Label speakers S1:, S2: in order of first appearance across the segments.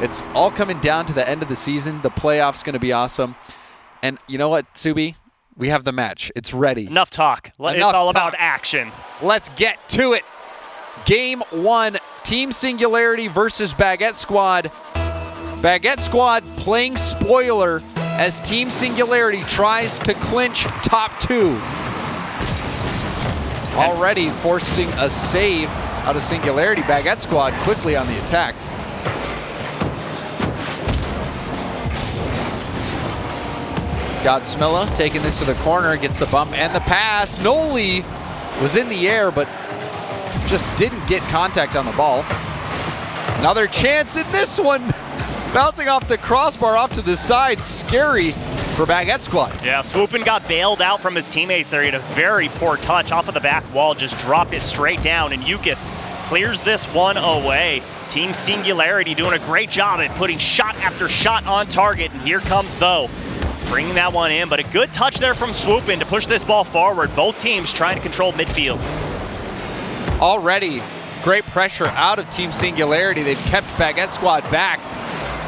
S1: It's all coming down to the end of the season. The playoff's going to be awesome. And you know what, Subi? We have the match. It's ready.
S2: Enough talk. It's all about action.
S1: Let's get to it. Game 1, Team Singularity versus Baguette Squad. Baguette Squad playing spoiler as Team Singularity tries to clinch top 2. Already forcing a save out of Singularity. Baguette Squad quickly on the attack. Godsmilla taking this to the corner, gets the bump and the pass. Noli was in the air, but just didn't get contact on the ball. Another chance in this one. Bouncing off the crossbar off to the side. Scary for Baguette Squad.
S2: Yeah, Swoopin got bailed out from his teammates there. He had a very poor touch off of the back wall, just dropped it straight down, and Yukis clears this one away. Team Singularity doing a great job at putting shot after shot on target, and here comes Though. Bringing that one in, but a good touch there from Swoopin to push this ball forward. Both teams trying to control midfield.
S1: Already great pressure out of Team Singularity. They've kept Baguette Squad back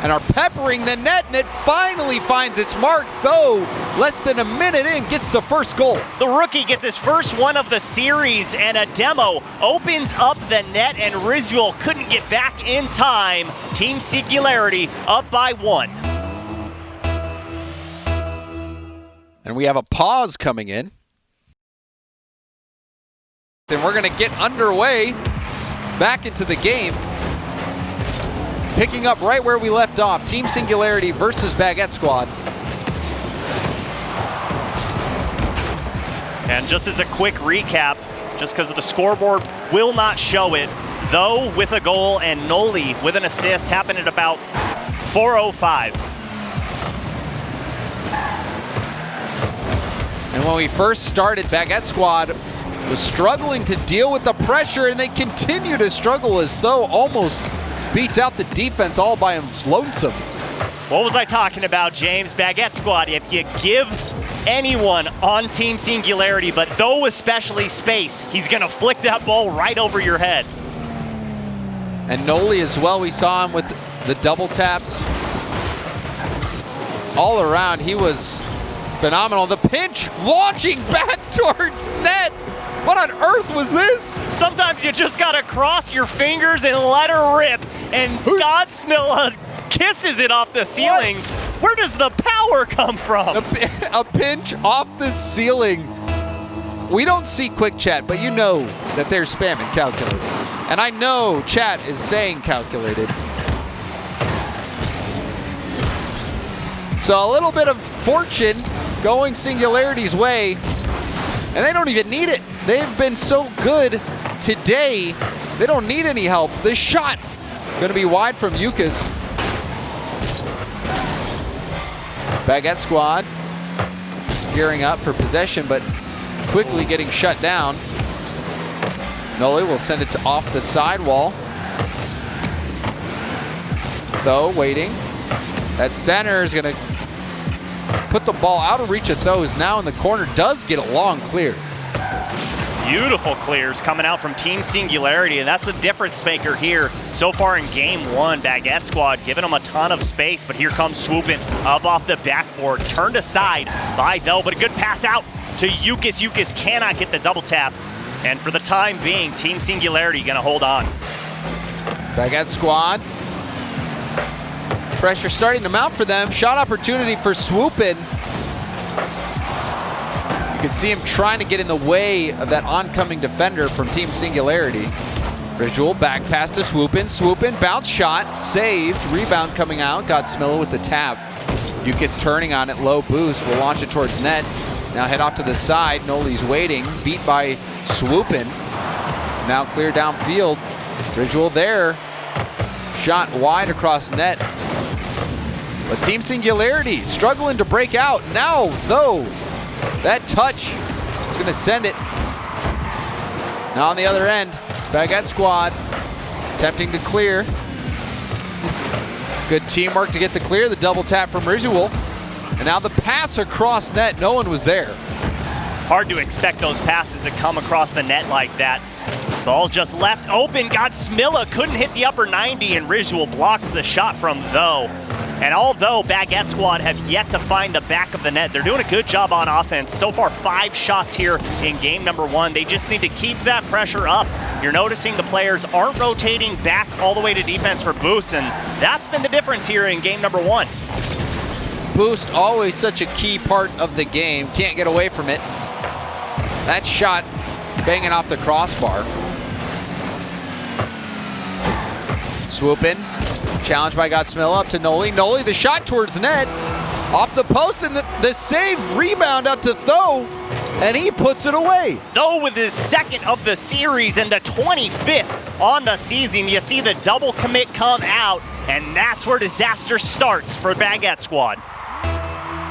S1: and are peppering the net, and it finally finds its mark, though less than a minute in, gets the first goal.
S2: The rookie gets his first one of the series, and a demo opens up the net, and Rizuel couldn't get back in time. Team Singularity up by 1.
S1: And we have a pause coming in. And we're going to get underway back into the game. Picking up right where we left off. Team Singularity versus Baguette Squad.
S2: And just as a quick recap, just because the scoreboard will not show it, Though with a goal and Noli with an assist happened at about 4:05.
S1: And when we first started, Baguette Squad was struggling to deal with the pressure, and they continue to struggle as Though almost beats out the defense all by his lonesome.
S2: What was I talking about, James? Baguette Squad, if you give anyone on Team Singularity, but Though especially space, he's going to flick that ball right over your head.
S1: And Noli as well, we saw him with the double taps. All around, he was phenomenal. The pinch launching back towards net. What on earth was this?
S2: Sometimes you just gotta cross your fingers and let her rip. And Godsmilla kisses it off the ceiling. What? Where does the power come from?
S1: A pinch off the ceiling. We don't see quick chat, but you know that they're spamming calculated. And I know chat is saying calculated. So a little bit of fortune going Singularity's way, and they don't even need it. They've been so good today, they don't need any help. The shot gonna be wide from Yukis. Baguette Squad gearing up for possession, but quickly getting shut down. Noli will send it to off the sidewall. Though waiting. That center is gonna put the ball out of reach of Though, who's now in the corner, does get a long clear.
S2: Beautiful clears coming out from Team Singularity, and that's the difference maker here so far in Game 1. Baguette Squad giving them a ton of space, but here comes Swoopin up off the backboard, turned aside by Though, but a good pass out to Yukis. Yukis cannot get the double tap, and for the time being, Team Singularity gonna hold on.
S1: Baguette Squad. Pressure starting to mount for them. Shot opportunity for Swoopin. You can see him trying to get in the way of that oncoming defender from Team Singularity. Visual back pass to Swoopin. Swoopin, bounce shot, saved. Rebound coming out. Godsmilla with the tap. Yukis turning on it, low boost. Will launch it towards net. Now head off to the side. Noli's waiting. Beat by Swoopin. Now clear downfield. Visual there. Shot wide across net. But Team Singularity struggling to break out. Now, Though, that touch is going to send it. Now on the other end, Baguette Squad attempting to clear. Good teamwork to get the clear. The double tap from Rizuel. And now the pass across net. No one was there.
S2: Hard to expect those passes to come across the net like that. Ball just left open. Godsmilla couldn't hit the upper 90, and Rizzuel blocks the shot from Though. And although Baguette Squad have yet to find the back of the net, they're doing a good job on offense. So far, 5 shots here in game number 1. They just need to keep that pressure up. You're noticing the players aren't rotating back all the way to defense for boosts, and that's been the difference here in game number 1.
S1: Boost, always such a key part of the game. Can't get away from it. That shot banging off the crossbar. Swoop in. Challenged by Godsmilla up to Noli. Noli, the shot towards net. Off the post, and the save rebound out to Though, and he puts it away.
S2: Though with his 2nd of the series and the 25th on the season, you see the double commit come out, and that's where disaster starts for Baguette Squad.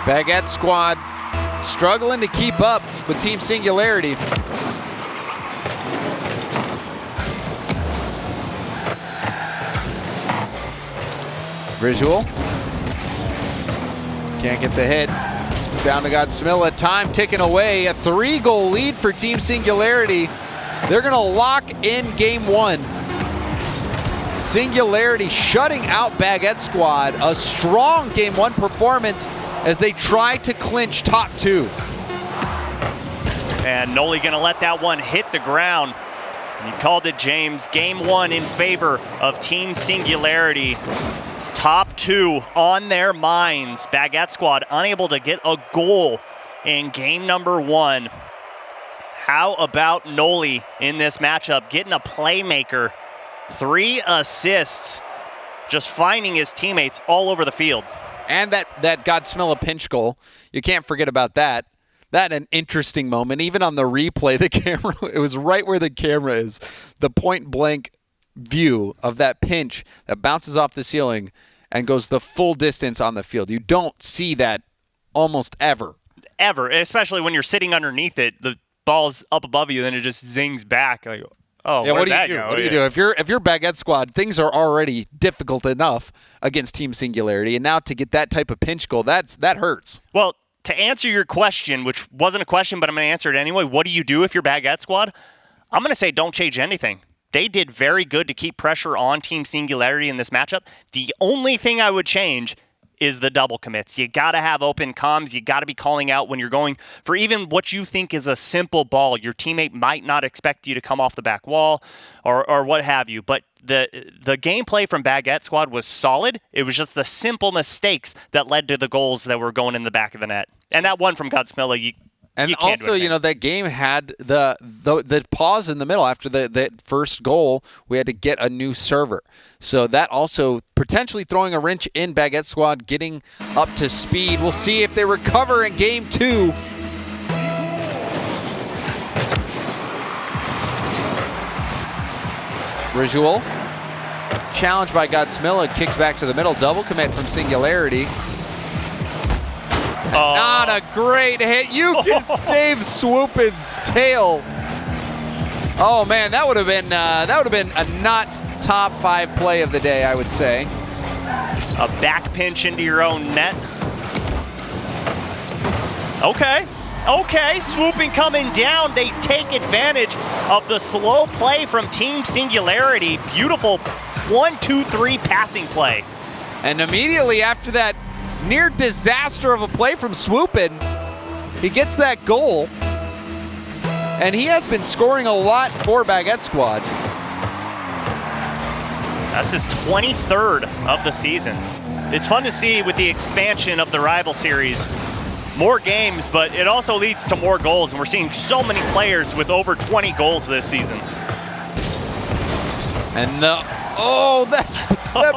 S1: Baguette Squad struggling to keep up with Team Singularity. Visual. Can't get the hit. Down to Godsmilla. Time ticking away. A 3-goal lead for Team Singularity. They're going to lock in game 1. Singularity shutting out Baguette Squad. A strong game 1 performance as they try to clinch top 2.
S2: And Noli going to let that one hit the ground. You called it, James. Game 1 in favor of Team Singularity. Top 2 on their minds. Baguette Squad unable to get a goal in game number 1. How about Noli in this matchup? Getting a playmaker. 3 assists. Just finding his teammates all over the field.
S1: And that Godsmilla pinch goal. You can't forget about that. That an interesting moment. Even on the replay, the camera, it was right where the camera is. The point blank view of that pinch that bounces off the ceiling and goes the full distance on the field. You don't see that almost ever.
S2: Ever, especially when you're sitting underneath it. The ball's up above you, then it just zings back. Like, oh,
S1: yeah,
S2: where'd
S1: what do
S2: that
S1: you do?
S2: go?
S1: What do you do? If you're Baguette Squad, things are already difficult enough against Team Singularity, and now to get that type of pinch goal, that hurts.
S2: Well, to answer your question, which wasn't a question, but I'm going to answer it anyway, what do you do if you're Baguette Squad? I'm going to say don't change anything. They did very good to keep pressure on Team Singularity in this matchup. The only thing I would change is the double commits. You got to have open comms. You got to be calling out when you're going for even what you think is a simple ball. Your teammate might not expect you to come off the back wall or what have you. But the gameplay from Baguette Squad was solid. It was just the simple mistakes that led to the goals that were going in the back of the net. And that one from Godsmilla,
S1: and also, that game had the pause in the middle after the first goal. We had to get a new server. So that also potentially throwing a wrench in Baguette Squad, getting up to speed. We'll see if they recover in game 2. Rizzuel, challenged by Godsmilla, kicks back to the middle. Double commit from Singularity. Not a great hit. You can save Swoopin's tail. Oh man, that would have been a not top 5 play of the day, I would say.
S2: A back pinch into your own net. Okay, Swoopin coming down. They take advantage of the slow play from Team Singularity. Beautiful 1-2-3 passing play.
S1: And immediately after that near disaster of a play from Swoopin, he gets that goal. And he has been scoring a lot for Baguette Squad.
S2: That's his 23rd of the season. It's fun to see with the expansion of the rival series. More games, but it also leads to more goals, and we're seeing so many players with over 20 goals this season.
S1: And that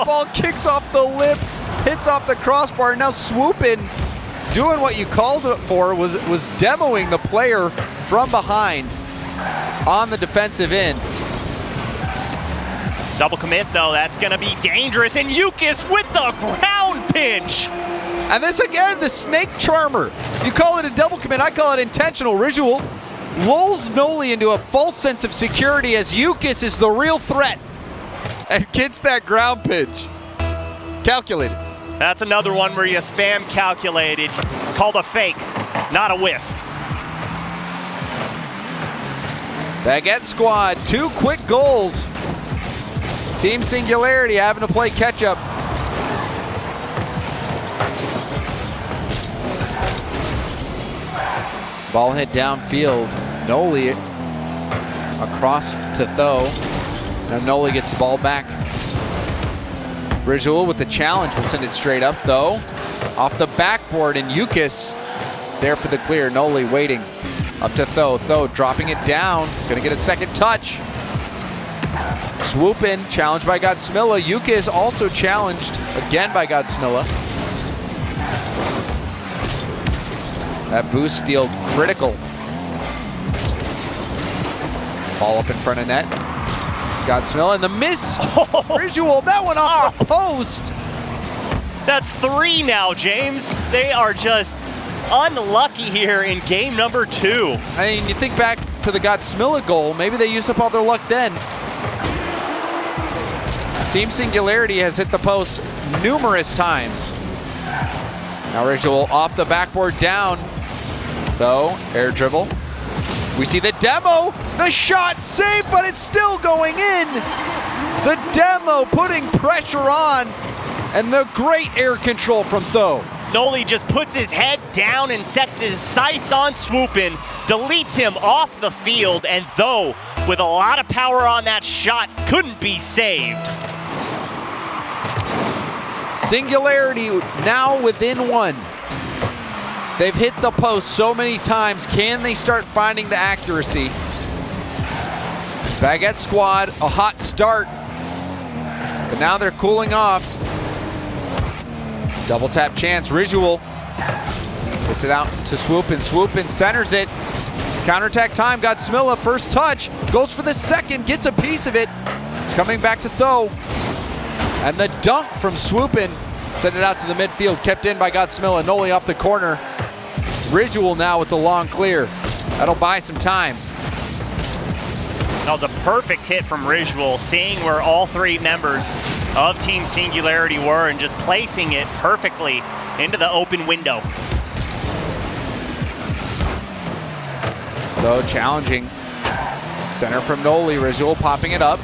S1: ball kicks off the lip, hits off the crossbar. Now Swoopin, doing what you called it for, was demoing the player from behind on the defensive end.
S2: Double commit, though, that's going to be dangerous, and Yukis with the ground pinch.
S1: And this again, the snake charmer. You call it a double commit, I call it intentional. Rizzuel lulls Noli into a false sense of security as Yukis is the real threat and gets that ground pinch. Calculated.
S2: That's another one where you spam calculated. It's called a fake, not a whiff.
S1: Baguette squad, 2 quick goals. Team Singularity having to play catch up. Ball hit downfield. Noli across to Tho. Now Noli gets the ball back. Rizul with the challenge will send it straight up. Tho off the backboard, and Yukis there for the clear. Noli waiting up to Tho. Tho dropping it down. Gonna get a second touch. Swoop in, challenged by Godsmilla. Yukis also challenged again by Godsmilla. That boost steal critical. Ball up in front of net. Godsmilla and the miss. Visual, that one off the post.
S2: That's 3 now, James. They are just unlucky here in game number 2.
S1: I mean, you think back to the Godsmilla goal, maybe they used up all their luck then. Team Singularity has hit the post numerous times. Now Visual off the backboard down. Though, air dribble. We see the demo, the shot saved, but it's still going in. The demo putting pressure on, and the great air control from Tho.
S2: Noli just puts his head down and sets his sights on Swoopin, deletes him off the field, and Tho, with a lot of power on that shot, couldn't be saved.
S1: Singularity now within 1. They've hit the post so many times. Can they start finding the accuracy? Baguette squad, a hot start, but now they're cooling off. Double tap chance, Visual puts it out to Swoopin. Swoopin centers it. Counterattack time, Godsmilla, first touch, goes for the second, gets a piece of it. It's coming back to Tho. And the dunk from Swoopin sent it out to the midfield, kept in by Godsmilla. Noli off the corner. Visual now with the long clear. That'll buy some time.
S2: That was a perfect hit from Visual, seeing where all 3 members of Team Singularity were and just placing it perfectly into the open window.
S1: Though challenging. Center from Noli, Visual popping it up.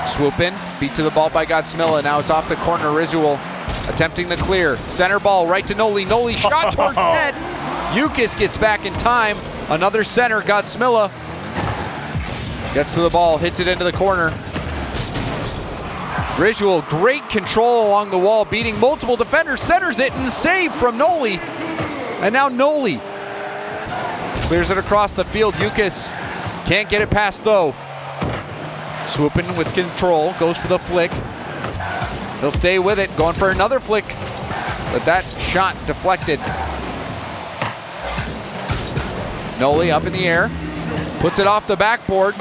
S1: Swoopin, beat to the ball by Godsmilla. Now it's off the corner, Visual attempting the clear. Center ball right to Noli. Noli shot towards net. Yukis gets back in time. Another center, Godsmilla gets to the ball, hits it into the corner. Visual, great control along the wall, beating multiple defenders, centers it, and save from Noli. And now Noli clears it across the field. Yukis can't get it past Tho. Swooping with control, goes for the flick. He'll stay with it, going for another flick, but that shot deflected. Noli up in the air, puts it off the backboard.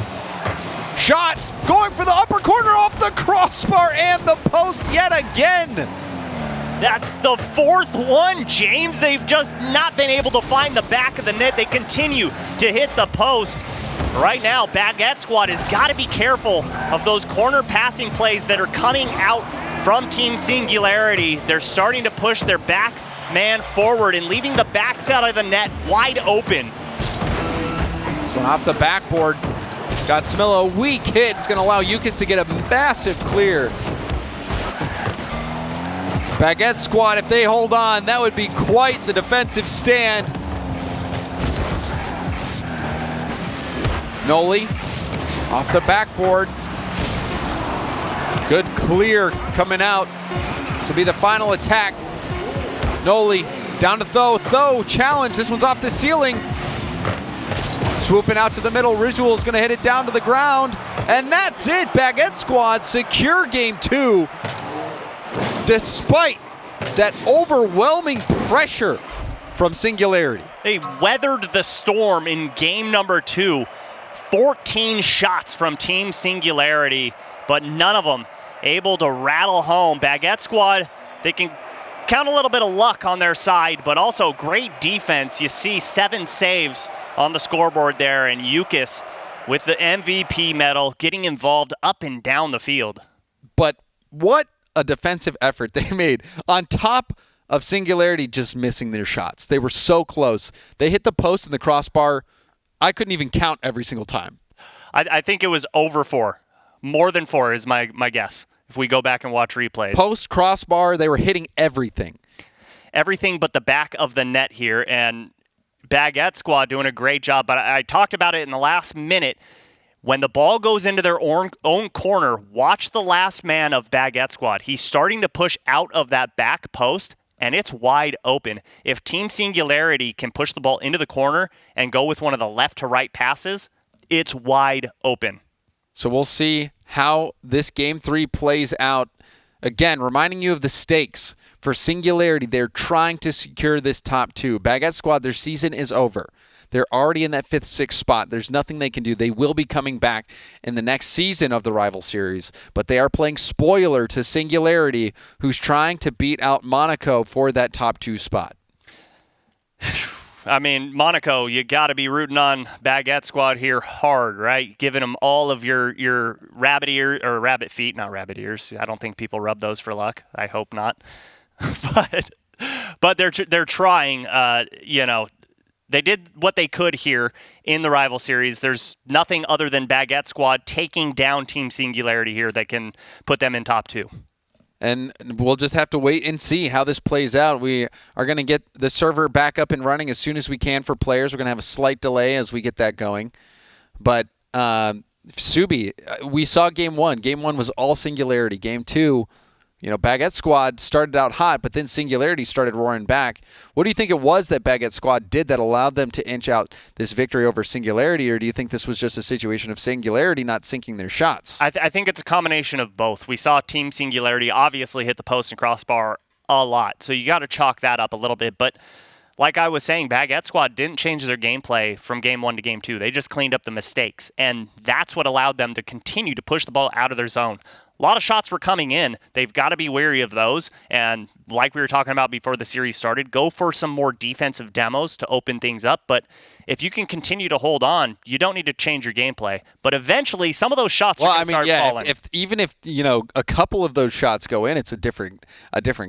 S1: Shot, going for the upper corner off the crossbar and the post yet again.
S2: That's the 4th one, James. They've just not been able to find the back of the net. They continue to hit the post. Right now, Baguette squad has got to be careful of those corner passing plays that are coming out from Team Singularity. They're starting to push their back man forward and leaving the backside of the net wide open.
S1: So off the backboard, Godsmilla, a weak hit. It's going to allow Yukis to get a massive clear. Baguette squad, if they hold on, that would be quite the defensive stand. Noli off the backboard. Good clear coming out. This will be the final attack. Noli down to Tho. Tho challenge. This one's off the ceiling. Swooping out to the middle. Visual is going to hit it down to the ground. And that's it. Baguette squad secure game 2. Despite that overwhelming pressure from Singularity.
S2: They weathered the storm in game number 2. 14 shots from Team Singularity, but none of them able to rattle home. Baguette squad, they can count a little bit of luck on their side, but also great defense. You see 7 saves on the scoreboard there, and Yukis with the MVP medal getting involved up and down the field.
S1: But what a defensive effort they made on top of Singularity just missing their shots. They were so close. They hit the post and the crossbar. I couldn't even count every single time.
S2: I think it was over 4. More than 4 is my guess, if we go back and watch replays.
S1: Post crossbar, they were hitting everything.
S2: Everything but the back of the net here, and Baguette squad doing a great job. But I talked about it in the last minute. When the ball goes into their own corner, watch the last man of Baguette squad. He's starting to push out of that back post, and it's wide open. If Team Singularity can push the ball into the corner and go with one of the left to right passes, it's wide open.
S1: So we'll see how this Game 3 plays out. Again, reminding you of the stakes. For Singularity, they're trying to secure this top 2. Baguette squad, their season is over. They're already in that 5th, 6th spot. There's nothing they can do. They will be coming back in the next season of the Rival Series, but they are playing spoiler to Singularity, who's trying to beat out Monaco for that top 2 spot.
S2: I mean, Monaco, you got to be rooting on Baguette squad here hard, right? Giving them all of your rabbit ear or rabbit feet, not rabbit ears. I don't think people rub those for luck. I hope not. but they're trying. They did what they could here in the Rival Series. There's nothing other than Baguette squad taking down Team Singularity here that can put them in top 2.
S1: And we'll just have to wait and see how this plays out. We are going to get the server back up and running as soon as we can for players. We're going to have a slight delay as we get that going. But Subi, we saw Game 1. Game 1 was all Singularity. Game 2, Baguette squad started out hot, but then Singularity started roaring back. What do you think it was that Baguette squad did that allowed them to inch out this victory over Singularity, or do you think this was just a situation of Singularity not sinking their shots?
S2: I think it's a combination of both. We saw Team Singularity obviously hit the post and crossbar a lot, so you got to chalk that up a little bit. But like I was saying, Baguette squad didn't change their gameplay from Game 1 to Game 2. They just cleaned up the mistakes, and that's what allowed them to continue to push the ball out of their zone. A lot of shots were coming in. They've got to be wary of those. And like we were talking about before the series started, go for some more defensive demos to open things up. But if you can continue to hold on, you don't need to change your gameplay. But eventually, some of those shots are going to start falling.
S1: Even if a couple of those shots go in, it's a different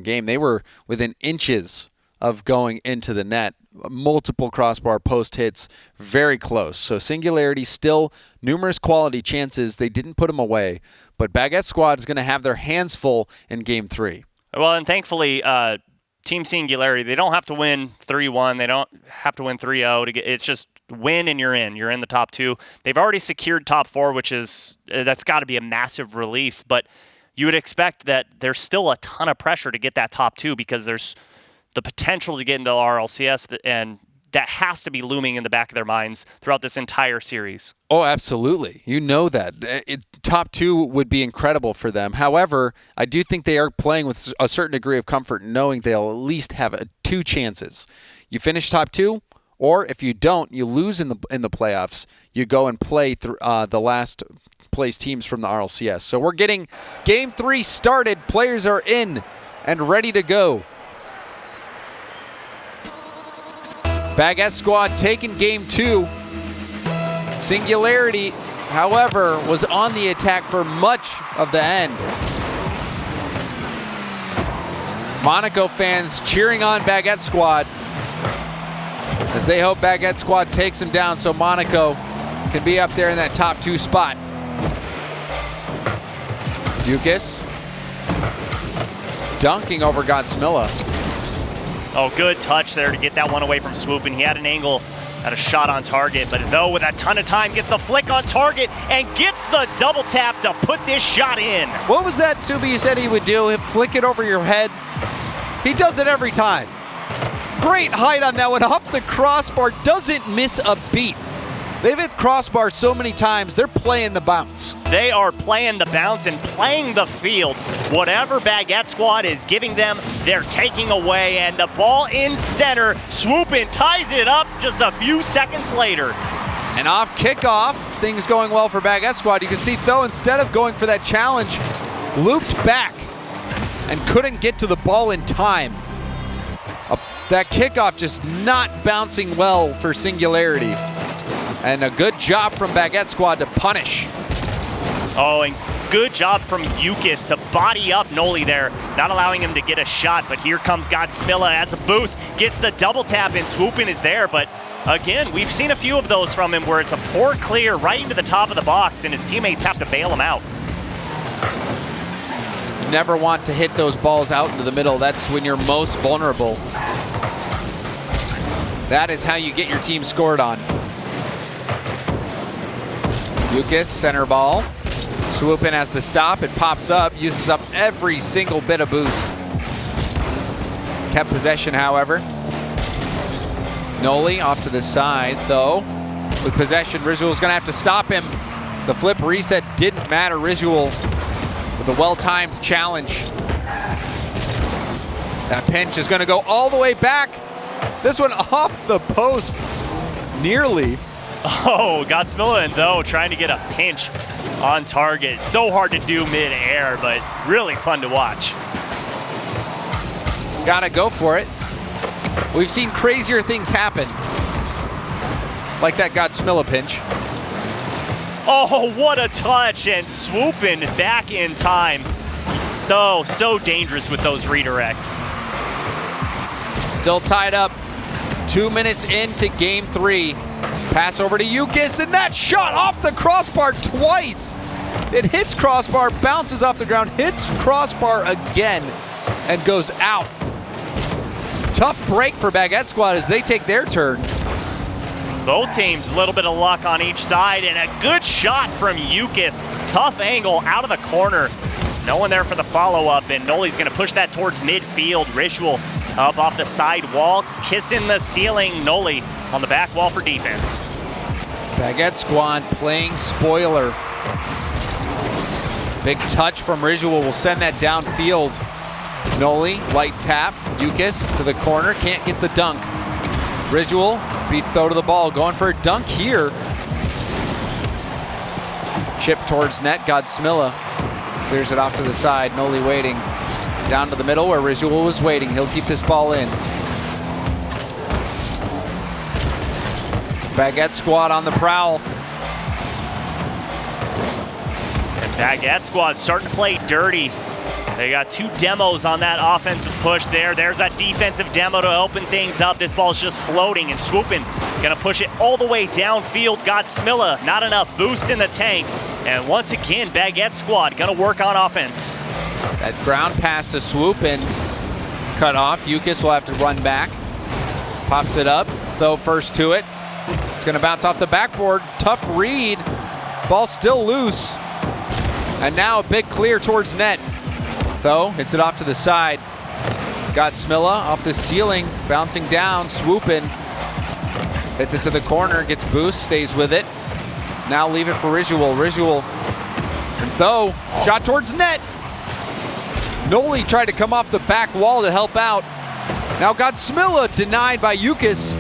S1: game. They were within inches of going into the net. Multiple crossbar post hits, very close. So Singularity still numerous quality chances. They didn't put them away. But Baguette squad is going to have their hands full in Game 3.
S2: Well, and thankfully, Team Singularity, they don't have to win 3-1. They don't have to win 3-0 to get. It's just win and you're in. You're in the top 2. They've already secured top 4, that's got to be a massive relief. But you would expect that there's still a ton of pressure to get that top 2 because there's the potential to get into RLCS, and that has to be looming in the back of their minds throughout this entire series.
S1: Oh, absolutely. You know that. Top 2 would be incredible for them. However, I do think they are playing with a certain degree of comfort knowing they'll at least have 2 chances. You finish top 2, or if you don't, you lose in the playoffs. You go and play through the last place teams from the RLCS. So we're getting Game 3 started. Players are in and ready to go. Baguette squad taking Game 2. Singularity, however, was on the attack for much of the end. Monaco fans cheering on Baguette squad as they hope Baguette squad takes them down so Monaco can be up there in that top 2 spot. Dukas dunking over Godsmilla.
S2: Oh, good touch there to get that one away from Swoopin. He had an angle, had a shot on target, but though with a ton of time, gets the flick on target and gets the double tap to put this shot in.
S1: What was that, Subi, you said he would do? He'd flick it over your head? He does it every time. Great height on that one, up the crossbar, doesn't miss a beat. They've hit crossbar so many times, they're playing the bounce.
S2: They are playing the bounce and playing the field. Whatever Baguette squad is giving them, they're taking away, and the ball in center. Swoopin ties it up just a few seconds later.
S1: And off kickoff, things going well for Baguette squad. You can see Tho, instead of going for that challenge, looped back and couldn't get to the ball in time. That kickoff just not bouncing well for Singularity. And a good job from Baguette squad to punish.
S2: Oh, and good job from Yukis to body up Noli there, not allowing him to get a shot. But here comes Godsmilla as a boost, gets the double tap, and Swoopin is there. But again, we've seen a few of those from him where it's a poor clear right into the top of the box and his teammates have to bail him out.
S1: You never want to hit those balls out into the middle. That's when you're most vulnerable. That is how you get your team scored on. Lucas, center ball. Swoop in has to stop. It pops up, uses up every single bit of boost. Kept possession, however. Noli off to the side, though. With possession, Risual's gonna have to stop him. The flip reset didn't matter. Risual with a well-timed challenge. That pinch is gonna go all the way back. This one off the post, nearly.
S2: Oh, Godsmilla, though, trying to get a pinch on target. So hard to do mid-air, but really fun to watch.
S1: Gotta go for it. We've seen crazier things happen. Like that Godsmilla pinch.
S2: Oh, what a touch, and swooping back in time. Oh, so dangerous with those redirects.
S1: Still tied up. 2 minutes into game 3. Pass over to Yukis, and that shot off the crossbar twice. It hits crossbar, bounces off the ground, hits crossbar again, and goes out. Tough break for Baguette Squad as they take their turn.
S2: Both teams, a little bit of luck on each side, and a good shot from Yukis. Tough angle out of the corner. No one there for the follow-up, and Noli's gonna push that towards midfield. Ritual up off the side wall, kissing the ceiling. Noli on the back wall for defense.
S1: Baguette Squad playing spoiler. Big touch from Risual will send that downfield. Noli, light tap. Yukis to the corner, can't get the dunk. Risual beats though to the ball, going for a dunk here. Chip towards net, Godsmilla clears it off to the side. Noli waiting. Down to the middle where Risual was waiting. He'll keep this ball in. Baguette Squad on the prowl.
S2: And Baguette Squad starting to play dirty. They got 2 demos on that offensive push there. There's that defensive demo to open things up. This ball's just floating and swooping. Gonna push it all the way downfield. Godsmilla, not enough boost in the tank. And once again, Baguette Squad gonna work on offense.
S1: That ground pass to Swoopin cut off. Yukis will have to run back. Pops it up, though first to it. It's gonna bounce off the backboard. Tough read. Ball still loose. And now a big clear towards net. Though, hits it off to the side. Godsmilla off the ceiling, bouncing down, Swoopin. Hits it to the corner, gets boost, stays with it. Now leave it for Risual. Risual, and though, shot towards net. Noli tried to come off the back wall to help out. Now Godsmilla denied by Yukis.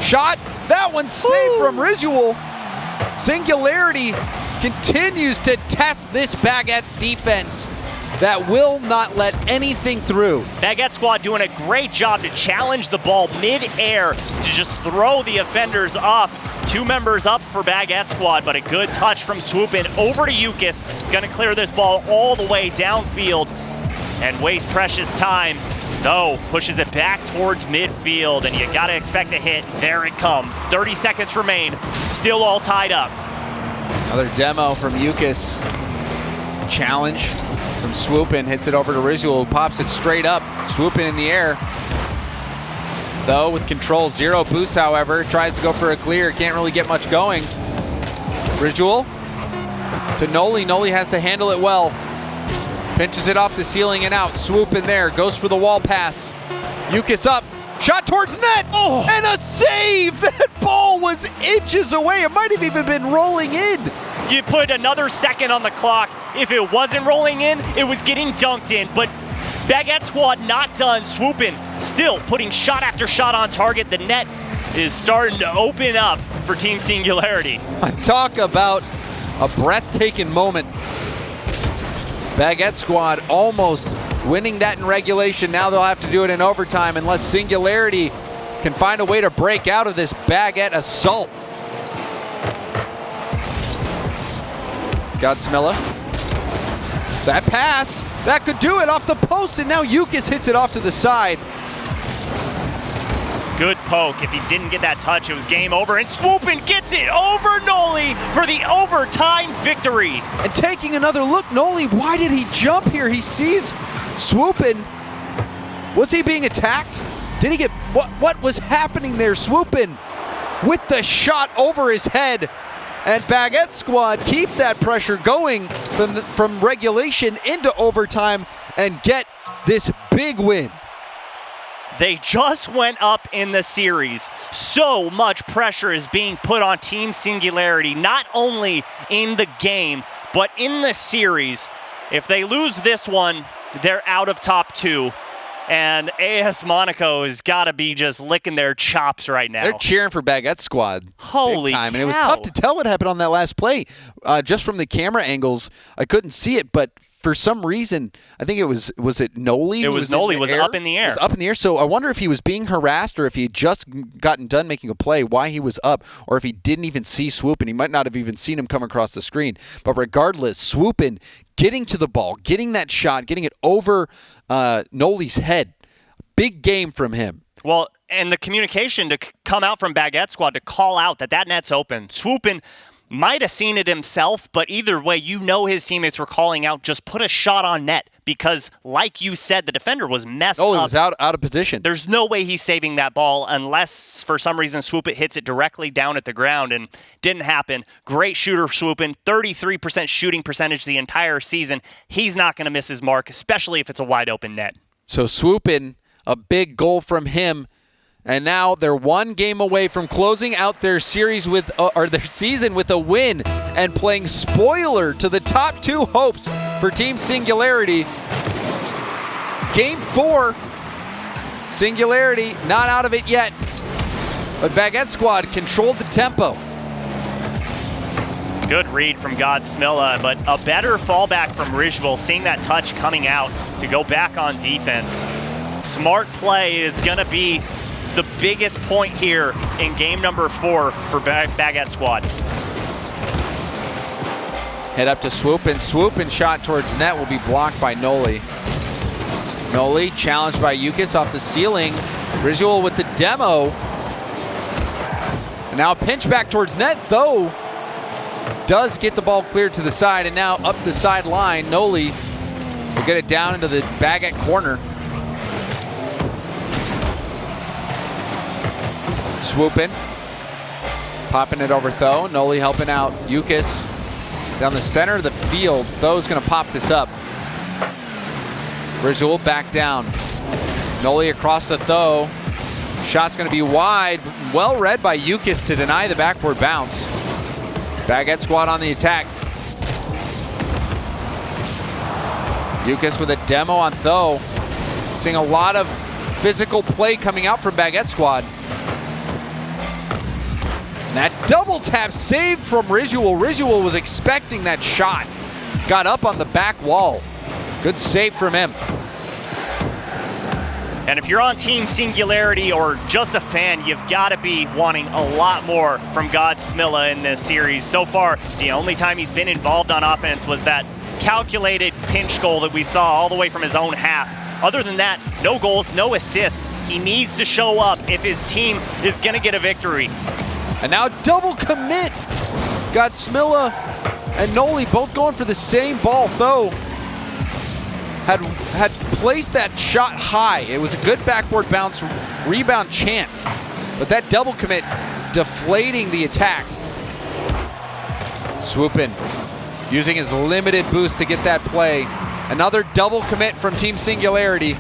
S1: Shot, that one saved from Risual. Singularity continues to test this Baguette defense that will not let anything through.
S2: Baguette Squad doing a great job to challenge the ball mid-air to just throw the offenders off. 2 members up for Baguette Squad, but a good touch from Swoopin over to Yukis. Gonna clear this ball all the way downfield and waste precious time. No, pushes it back towards midfield, and you gotta expect a hit. There it comes. 30 seconds remain, still all tied up.
S1: Another demo from Yukis. Challenge from Swoopin, hits it over to Risual, who pops it straight up. Swoopin in the air. Though with control, 0 boost, however, tries to go for a clear, can't really get much going. Risual to Noli. Noli has to handle it well. Pinches it off the ceiling and out. Swoopin there, goes for the wall pass. Yukis up, shot towards net, and a save! That ball was inches away. It might have even been rolling in.
S2: You put another second on the clock. If it wasn't rolling in, it was getting dunked in, but Baguette Squad not done. Swoopin still putting shot after shot on target. The net is starting to open up for Team Singularity.
S1: Talk about a breathtaking moment. Baguette Squad almost winning that in regulation. Now they'll have to do it in overtime unless Singularity can find a way to break out of this Baguette assault. Godsmilla. That pass, that could do it off the post, and now Yukis hits it off to the side.
S2: Good poke. If he didn't get that touch, it was game over. And Swoopin gets it over Noli for the overtime victory.
S1: And taking another look, Noli, why did he jump here? He sees Swoopin. Was he being attacked? Did he get, what was happening there? Swoopin with the shot over his head. And Baguette squad keep that pressure going from regulation into overtime and get this big win.
S2: They just went up in the series. So much pressure is being put on Team Singularity, not only in the game, but in the series. If they lose this one, they're out of top 2. And AS Monaco has got to be just licking their chops right now.
S1: They're cheering for Baguette squad.
S2: Holy
S1: big time.
S2: cow.
S1: And it was tough to tell what happened on that last play. Just from the camera angles, I couldn't see it, but for some reason, I think it was it Noli?
S2: It was Noli, was up in the air.
S1: It was up in the air, so I wonder if he was being harassed or if he had just gotten done making a play, why he was up, or if he didn't even see Swoop, and he might not have even seen him come across the screen. But regardless, swooping, getting to the ball, getting that shot, getting it over Noli's head. Big game from him.
S2: Well, and the communication to come out from Baguette squad to call out that net's open. Swoopin might have seen it himself, but either way, you know his teammates were calling out, just put a shot on net because, like you said, the defender was messed up.
S1: Oh, he was out of position.
S2: There's no way he's saving that ball unless, for some reason, Swoopin hits it directly down at the ground, and didn't happen. Great shooter, Swoopin. 33% shooting percentage the entire season. He's not going to miss his mark, especially if it's a wide-open net.
S1: So Swoopin, a big goal from him. And now they're one game away from closing out their series with, or their season with a win and playing spoiler to the top 2 hopes for Team Singularity. Game 4, Singularity not out of it yet, but Baguette squad controlled the tempo.
S2: Good read from Godsmilla, but a better fallback from Rijvel, seeing that touch coming out to go back on defense. Smart play is going to be the biggest point here in game number 4 for Baguette squad.
S1: Head up to Swoopin. Swoopin shot towards net will be blocked by Noli. Noli challenged by Yukis off the ceiling. Rijvel with the demo. And now a pinch back towards net, though. Does get the ball cleared to the side, and now up the sideline, Noli will get it down into the Baguette corner. Swooping, popping it over Tho. Noli helping out Yukis down the center of the field. Tho's going to pop this up. Rijvel back down. Noli across to Tho. Shot's going to be wide. Well read by Yukis to deny the backboard bounce. Baguette squad on the attack. Yukis with a demo on Tho. Seeing a lot of physical play coming out from Baguette squad. And that double tap saved from Rijvel. Rijvel was expecting that shot. Got up on the back wall. Good save from him.
S2: And if you're on Team Singularity or just a fan, you've got to be wanting a lot more from Godsmilla in this series. So far, the only time he's been involved on offense was that calculated pinch goal that we saw all the way from his own half. Other than that, no goals, no assists. He needs to show up if his team is going to get a victory.
S1: And now double commit. Godsmilla and Noli both going for the same ball, though. Had placed that shot high. It was a good backboard bounce, rebound chance. But that double commit deflating the attack. Swoopin, using his limited boost to get that play. Another double commit from Team Singularity.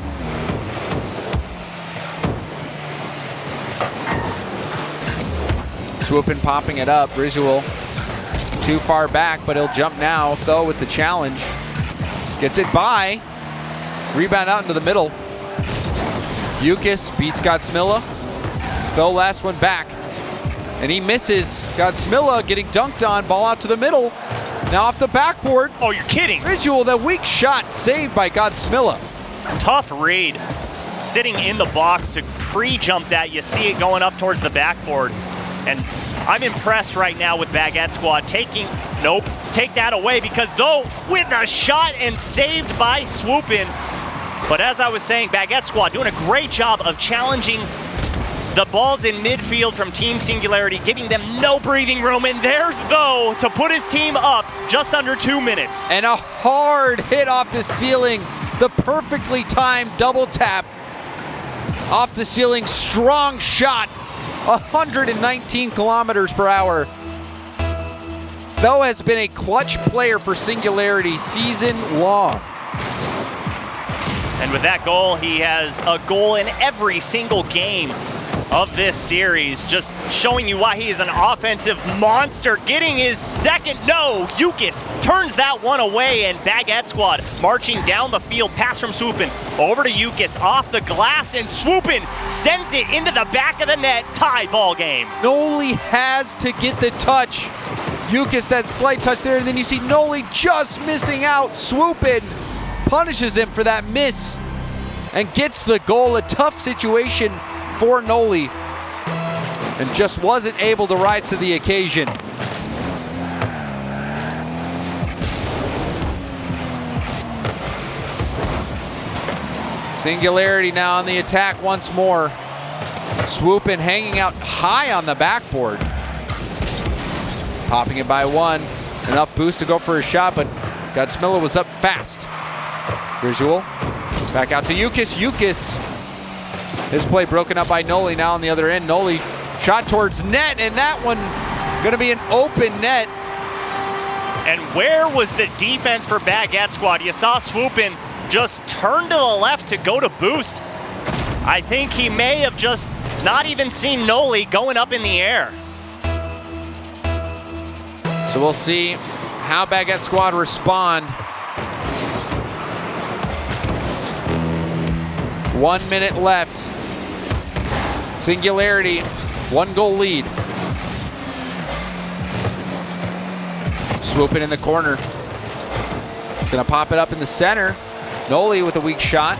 S1: Swoopin popping it up. Rijvel too far back, but he'll jump now. Tho with the challenge. Gets it by. Rebound out into the middle. Yukis beats Godsmilla. Tho last one back. And he misses. Godsmilla getting dunked on. Ball out to the middle. Now off the backboard.
S2: Oh, you're kidding.
S1: Rijvel, the weak shot saved by Godsmilla.
S2: Tough read. Sitting in the box to pre-jump that. You see it going up towards the backboard. And I'm impressed right now with Baguette squad taking, nope, take that away because Tho with a shot and saved by Swoopin. But as I was saying, Baguette squad doing a great job of challenging The ball's in midfield from Team Singularity, giving them no breathing room, and there's Though to put his team up just under 2 minutes.
S1: And a hard hit off the ceiling. The perfectly timed double tap off the ceiling. Strong shot, 119 kilometers per hour. Though has been a clutch player for Singularity season long.
S2: And with that goal, he has a goal in every single game of this series, just showing you why he is an offensive monster. Getting his second, no, Yukis turns that one away, and Baguette squad marching down the field, pass from Swoopin over to Yukis, off the glass, and Swoopin sends it into the back of the net. Tie ball game.
S1: Noli has to get the touch. Yukis, that slight touch there, and then you see Noli just missing out. Swoopin punishes him for that miss and gets the goal. A tough situation for Noli, and just wasn't able to rise to the occasion. Singularity now on the attack once more. Swoopin hanging out high on the backboard. Popping it by one. Enough boost to go for a shot, but Godsmilla was up fast. Visual. Back out to Yukis. Yukis. His play broken up by Noli. Now on the other end, Noli shot towards net, and that one gonna be an open net.
S2: And where was the defense for Baguette squad? You saw Swoopin just turn to the left to go to boost. I think he may have just not even seen Noli going up in the air.
S1: So we'll see how Baguette squad respond. 1 minute left. Singularity, 1-goal lead. Swooping in the corner. He's gonna pop it up in the center. Noli with a weak shot.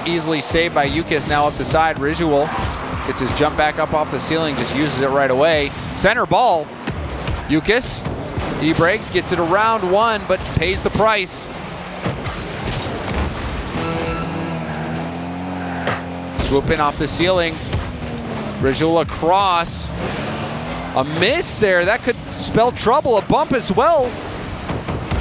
S1: Easily saved by Yukis, now up the side. Risual gets his jump back up off the ceiling, just uses it right away. Center ball. Yukis, he breaks, gets it around one, but pays the price. Swooping off the ceiling. Risual across. A miss there. That could spell trouble. A bump as well.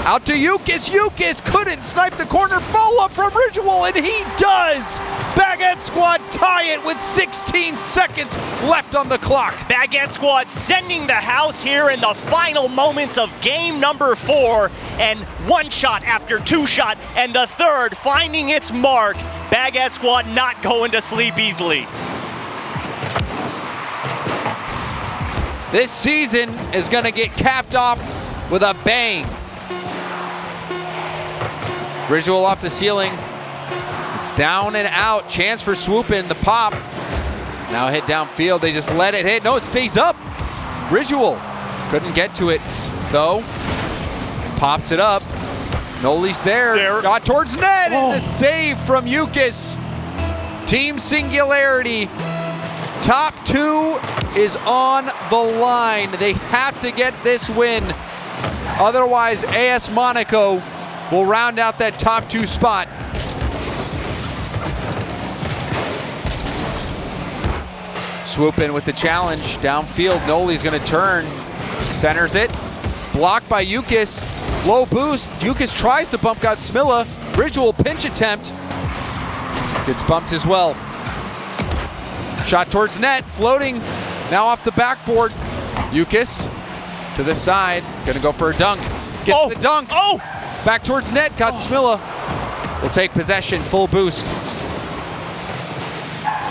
S1: Out to Yukis. Yukis couldn't snipe the corner. Follow-up from Risual, and he does! Baguette squad tie it with 16 seconds left on the clock.
S2: Baguette squad sending the house here in the final moments of game number 4, and one shot after two shot, and the third finding its mark. Baguette squad not going to sleep easily.
S1: This season is gonna get capped off with a bang. Visual off the ceiling. It's down and out. Chance for Swoopin, the pop. Now hit downfield. They just let it hit. No, it stays up. Visual couldn't get to it, though. Pops it up. Noli's there. Shot towards net, and the save from Yukis. Team Singularity. Top 2 is on the line. They have to get this win. Otherwise, AS Monaco will round out that top 2 spot. Swoopin with the challenge. Downfield, Noli's gonna turn. Centers it. Blocked by Yukis. Low boost. Yukis tries to bump Godsmilla. Visual pinch attempt. Gets bumped as well. Shot towards net. Floating. Now off the backboard. Yukis to the side. Gonna go for a dunk. Gets the dunk. Back towards net. Godsmilla will take possession. Full boost.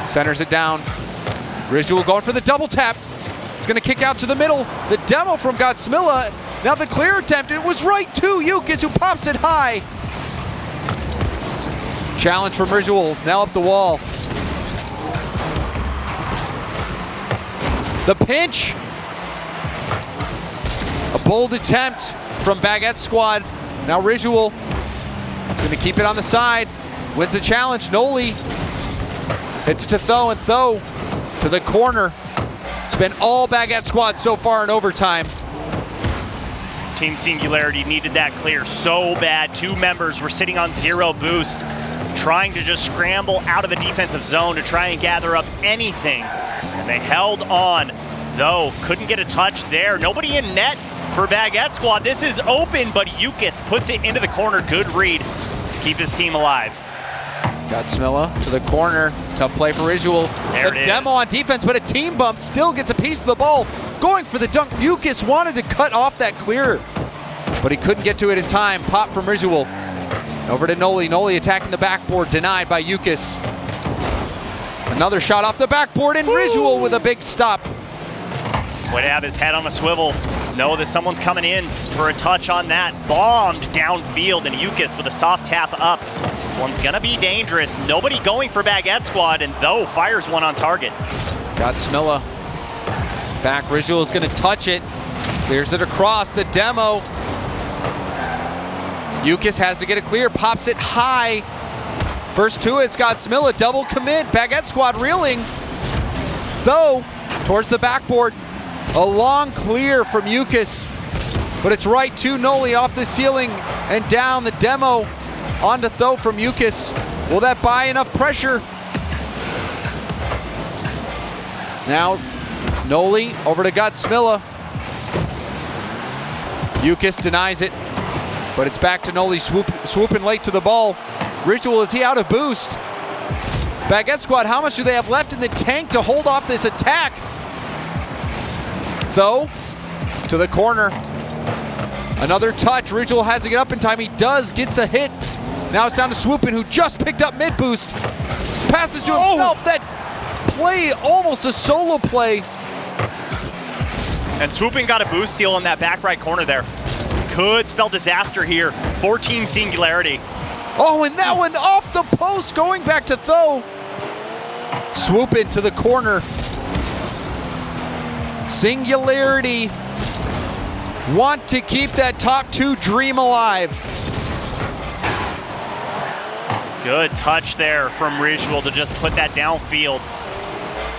S1: Centers it down. Visual going for the double tap. It's gonna kick out to the middle. The demo from Godsmilla. Now the clear attempt. It was right to Yukis, who pops it high. Challenge from Visual. Now up the wall. The pinch. A bold attempt from Baguette squad. Now Visual is gonna keep it on the side. Wins the challenge. Noli hits to Tho, and Tho to the corner. It's been all Baguette squad so far in overtime.
S2: Team Singularity needed that clear so bad. 2 members were sitting on 0 boost. trying to just scramble out of the defensive zone to try and gather up anything. And they held on, though couldn't get a touch there. Nobody in net for Baguette Squad. This is open, but Yukis puts it into the corner. Good read to keep this team alive.
S1: Got Smilla to the corner. Tough play for Risual.
S2: There
S1: The
S2: it
S1: demo
S2: is.
S1: on defense, but a team bump still gets a piece of the ball. Going for the dunk. Yukis wanted to cut off that clear, but he couldn't get to it in time. Pop from Risual. Over to Noli. Noli attacking the backboard, denied by Yukis. Another shot off the backboard, and Risual with a big stop.
S2: Way to have his head on a swivel. Know that someone's coming in for a touch on that. Bombed downfield, and Yukis with a soft tap up. This one's gonna be dangerous. Nobody going for Baguette Squad, and though fires one on target.
S1: Got Smilla. Back, Risual is gonna touch it. Clears it across the demo. Yukis has to get it clear, pops it high. First to it's got Smilla, double commit. Baguette Squad reeling. Though, towards the backboard. A long clear from Yukis, but it's right to Noli off the ceiling and down the demo onto Tho from Yukis. Will that buy enough pressure? Now, Noli over to Smilla. Yukis denies it, but it's back to Noli swooping late to the ball. Ritual, is he out of boost? Baguette Squad, how much do they have left in the tank to hold off this attack? Though, to the corner. Another touch. Ritual has to get up in time. He does, gets a hit. Now it's down to Swoopin, who just picked up mid boost. Passes to himself. That play, almost a solo play.
S2: And Swoopin got a boost steal in that back right corner there. Could spell disaster here for Team Singularity.
S1: Oh, and that one off the post, going back to Tho. Swoopin to the corner. Singularity want to keep that top two dream alive.
S2: Good touch there from Ritual to just put that downfield.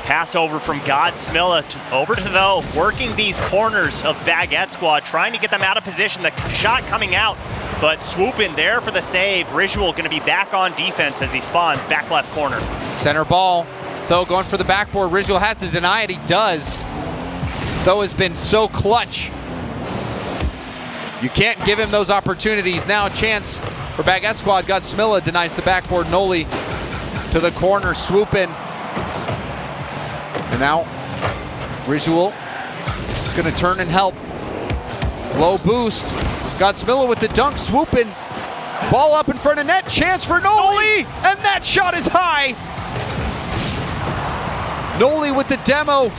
S2: Pass over from Smilla over to Tho, working these corners of Baguette Squad, trying to get them out of position. The shot coming out, but Swoopin there for the save. Ritual gonna be back on defense as he spawns back left corner.
S1: Center ball. Tho going for the backboard. Ritual has to deny it. He does. Tho has been so clutch. You can't give him those opportunities. Now a chance for Baguette Squad. Smilla denies the backboard. Noli to the corner, Swoopin. And now Ritual is gonna turn and help. Low boost. Smilla with the dunk, Swoopin. Ball up in front of net, chance for Noli. And that shot is high. Noli with the demo.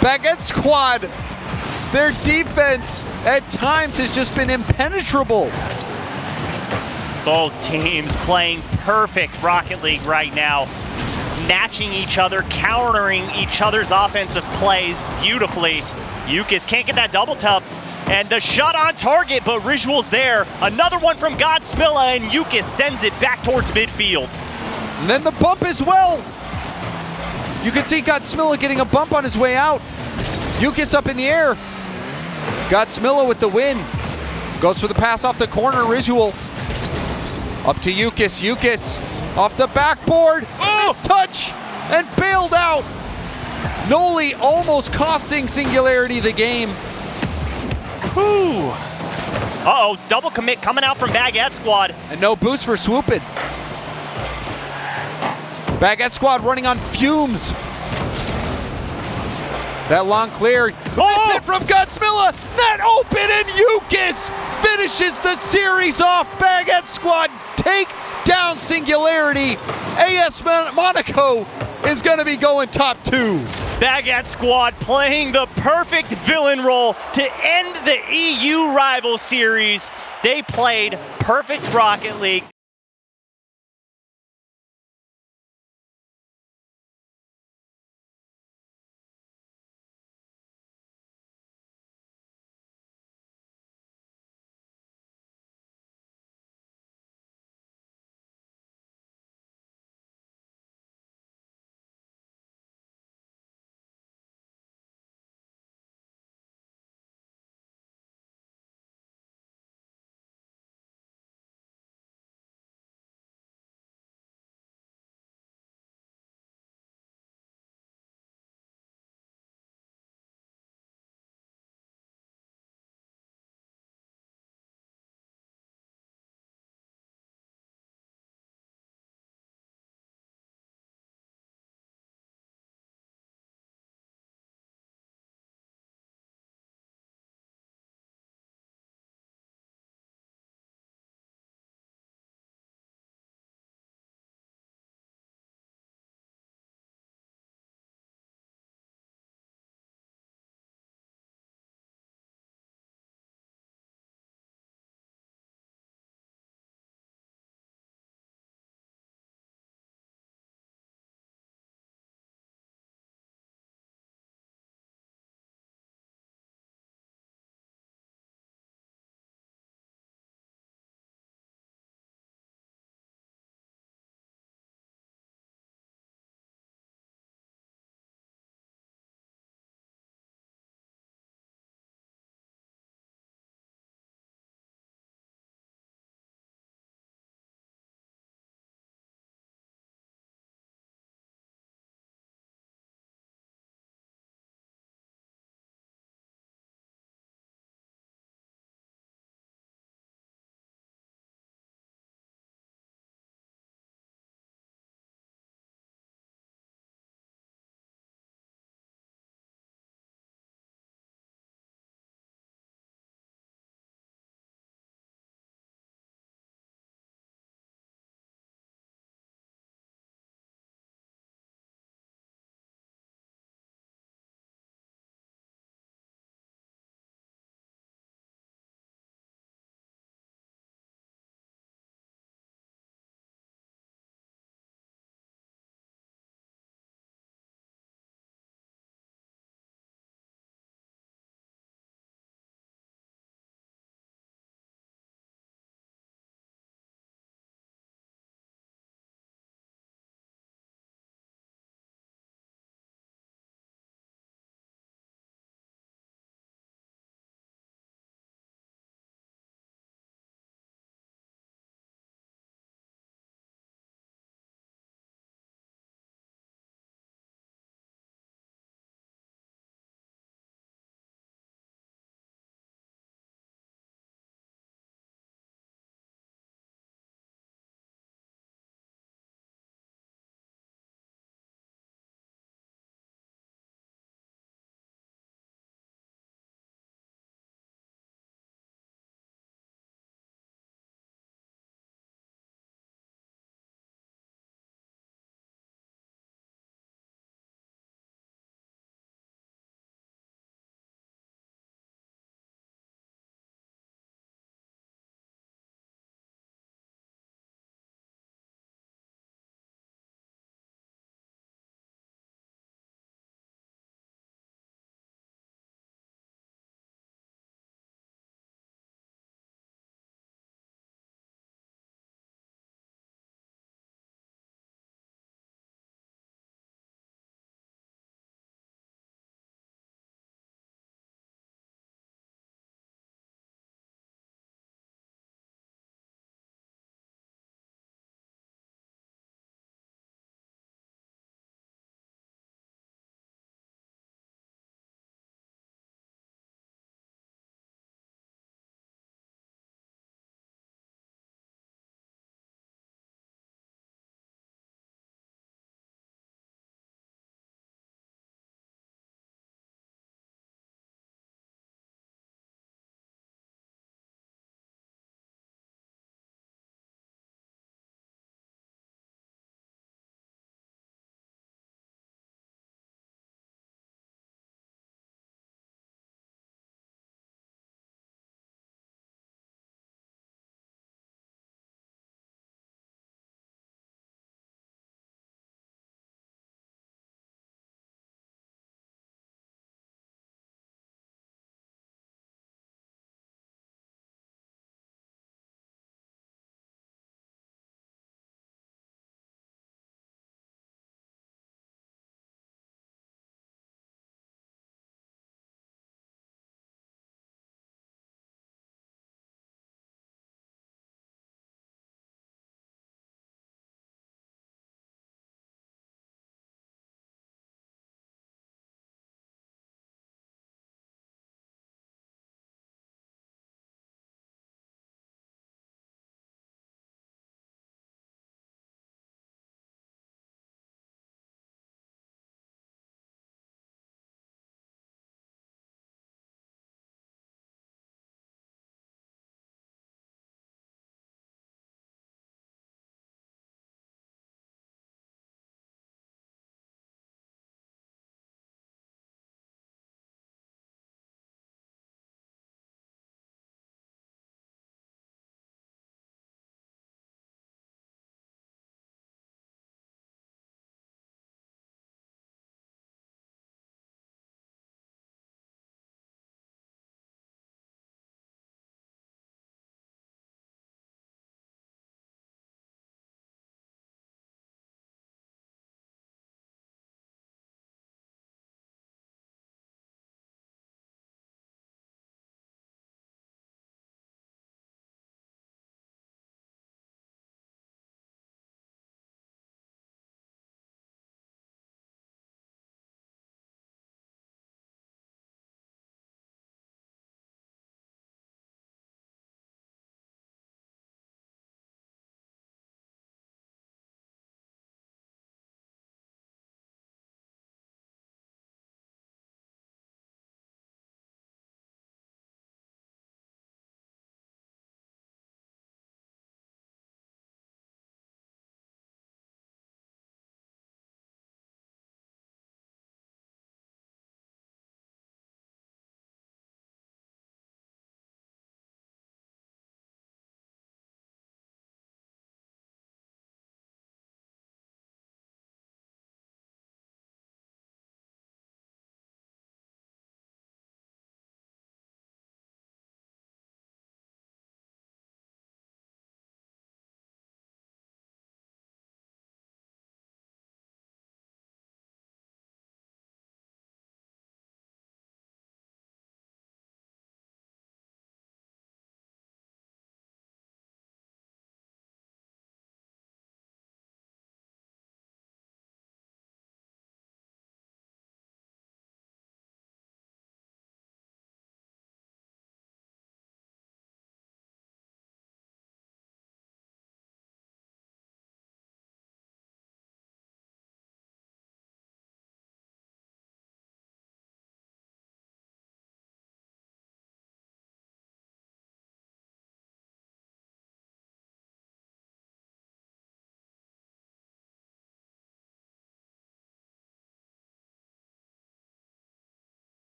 S1: Baguette Squad, their defense at times has just been impenetrable.
S2: Both teams playing perfect Rocket League right now. Matching each other, countering each other's offensive plays beautifully. Yukis can't get that double tap, and the shot on target, but Ritual's there. Another one from Smilla, and Yukis sends it back towards midfield.
S1: And then the bump as well. You can see Smilla getting a bump on his way out. Yukis up in the air. Smilla with the win. Goes for the pass off the corner, Ritual. Up to Yukis. Yukis off the backboard. Missed touch and bailed out. Noli almost costing Singularity the game.
S2: Whew. Uh-oh, double commit coming out from Baguette Squad.
S1: And no boost for Swoopin. Baguette Squad running on fumes. That long clear. Nice hit from Smilla. That open, and Yukis finishes the series off. Baguette Squad take down Singularity. AS Monaco is going to be going top two.
S2: Baguette Squad playing the perfect villain role to end the EU Rival Series. They played perfect Rocket League.